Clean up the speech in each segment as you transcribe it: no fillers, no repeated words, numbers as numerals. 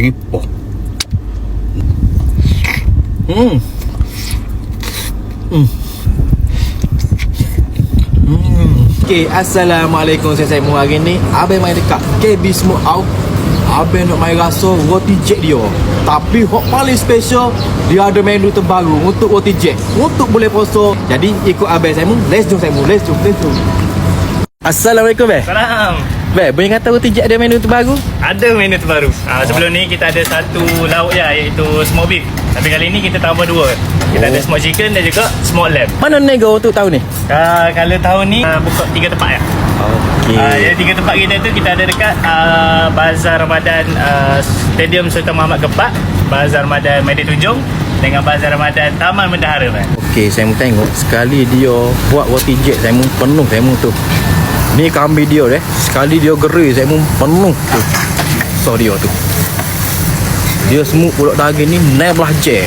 Ripoh. Okay, Assalamualaikum. Saya mu hari ni abang main dekat KB Smoke House. Abang nak main rasa roti jet dia. Tapi hot paling special, dia ada menu terbaru untuk roti jet, untuk boleh puasa. Jadi ikut abang saya mu. Let's jom. Assalamualaikum beh. Salam. Beh, boleh kata roti jet ada menu terbaru? Ada menu terbaru. Sebelum ni kita ada satu lauk je, iaitu smoked beef. Tapi kali ni kita tambah dua. Kita ada smoked chicken dan juga smoked lamb. Mana nego untuk tahun ni? Kalau tahun ni buka 3 tempat ya. Okey. Jadi 3 tempat kita tu kita ada dekat Bazar Ramadan Stadium Sultan Muhammad Kepak, Bazar Ramadan Medan Tunjung dengan Bazar Ramadan Taman Bendahara. Okey, saya mau tengok sekali dia buat roti jet, saya mau penuh saya mau tu. Ni kambing dia deh. Sekali dia geri saya mau penuh tu. So dia tu. Dia semua pulak daging ni neblah je.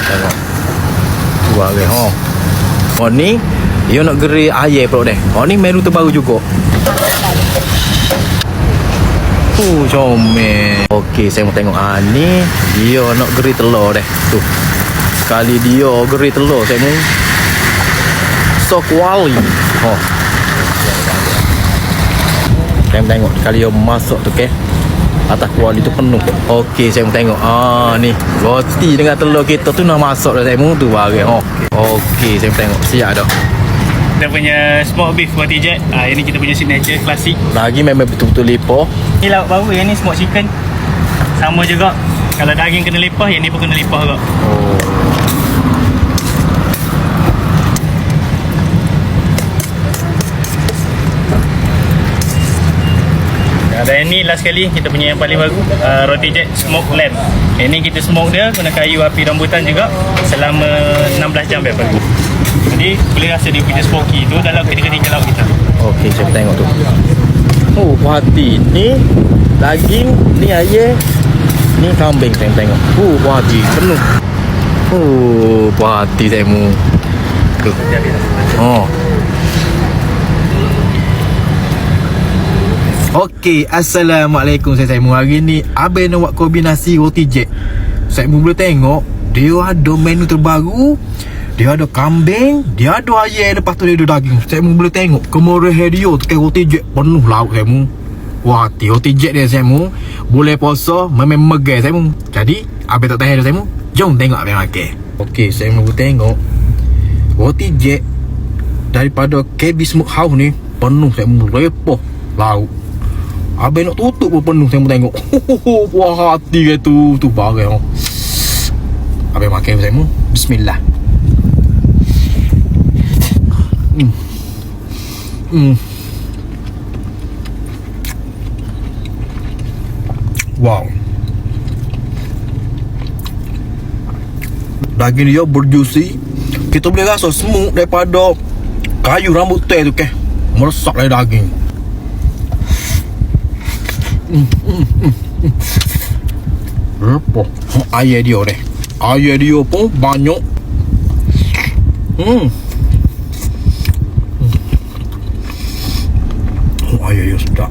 Tengok. Buat ke ha. Oh ni dia nak geri ayam pulak deh. Oh ni menu terbaru juga. Comel. Okey, saya mau tengok ni dia nak geri telur deh. Tu. Sekali dia geri telur saya mau so kuali. Oh. Saya mau tengok kali dia masuk tu ke. Atas kuali tu penuh. Okey, saya mau tengok. Ni roti dengan telur kita tu nak masuk dah saya mau tu barang. Okey, saya mau tengok. Siap dah. Kita punya smoked beef roti jet. Ini kita punya signature klasik. Lagi memang betul-betul lipoh. Ni lauk baru, yang ni smoked chicken. Sama juga. Kalau daging kena limpah, yang ni pun kena limpah juga. Oh. Dan ni last kali kita punya yang paling baru, roti jet smoked lamb. Yang ni kita smoke dia guna kayu api rambutan juga selama 16 jam lepas tu. Jadi boleh rasa dia punya smoky tu dalam ketika lauk kita. Okey, saya tengok tu. Oh, puas hati. Ni daging, ni ayam, ni kambing saya tengok. Puas hati penuh. Puas hati saya mu. Tu. Oh. Okey, Assalamualaikum. Saya mu hari ni abang nak buat kombinasi roti jet. Saya mu boleh tengok dia ada menu terbaru. Dia ada kambing, dia ada ayam, lepas tu dia ada daging. Saya mu boleh tengok kemurahan dia tu, roti jet penuh lauk saya mu. Wah, hati roti jet dia saya mu boleh puasa memang megah saya mu. Jadi abang tak tahan saya mu. Jom tengok abang makan. Okey, saya mu boleh tengok roti jet daripada KB Smoke House ni penuh saya mu lepoh lauk. Abang nak tutup pun penuh saya mau tengok. Wah, hati ke tu barang. Abang makan saya mu. Bismillah. Wow. Daging dia berjuicy. Kita boleh rasa smooth daripada kayu rambut teh tu ke. Meresap dari daging. Lepas ayam dia deh. Ayam dia pun banyak. Ayam dia sedap.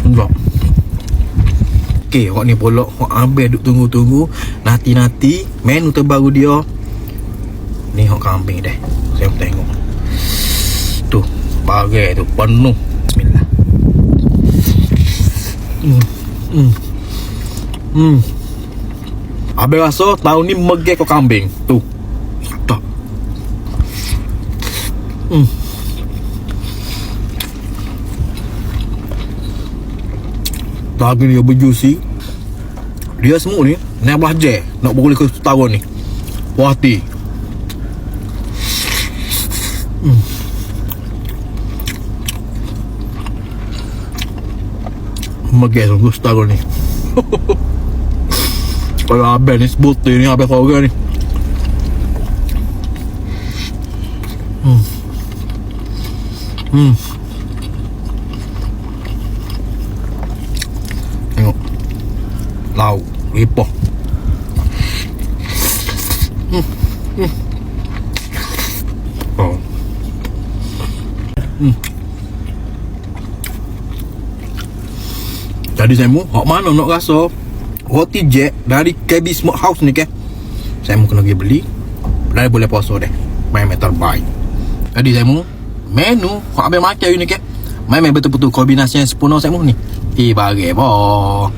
Sedap. Okey, hok ni pula hok abang duk tunggu-tunggu. Nanti menu terbaru dia. Ni hok kambing deh. Saya tengok. Tu, bagai tu penuh. Bismillah. Abang rasa tahun ni megah kau kambing. Tu. Sedap. Daging dia berjuicy. Dia semua ni nak belajar, nak boleh ke tahun ni. Puas hati. Megah sungguh setahun ni. Kalau abang ni sebutir ni, abang korang ni. Tengok lauk lipoh. Jadi saya mu, hok mana nak rasa roti Jack dari KB Smokehouse ni ke? Saya mu kena pergi beli. Dan boleh puasa deh. Main terbaik. Jadi saya mu, menu hok abang makan ni ke? Main betul-betul kombinasi yang sempurna saya mu ni. Bagi boh.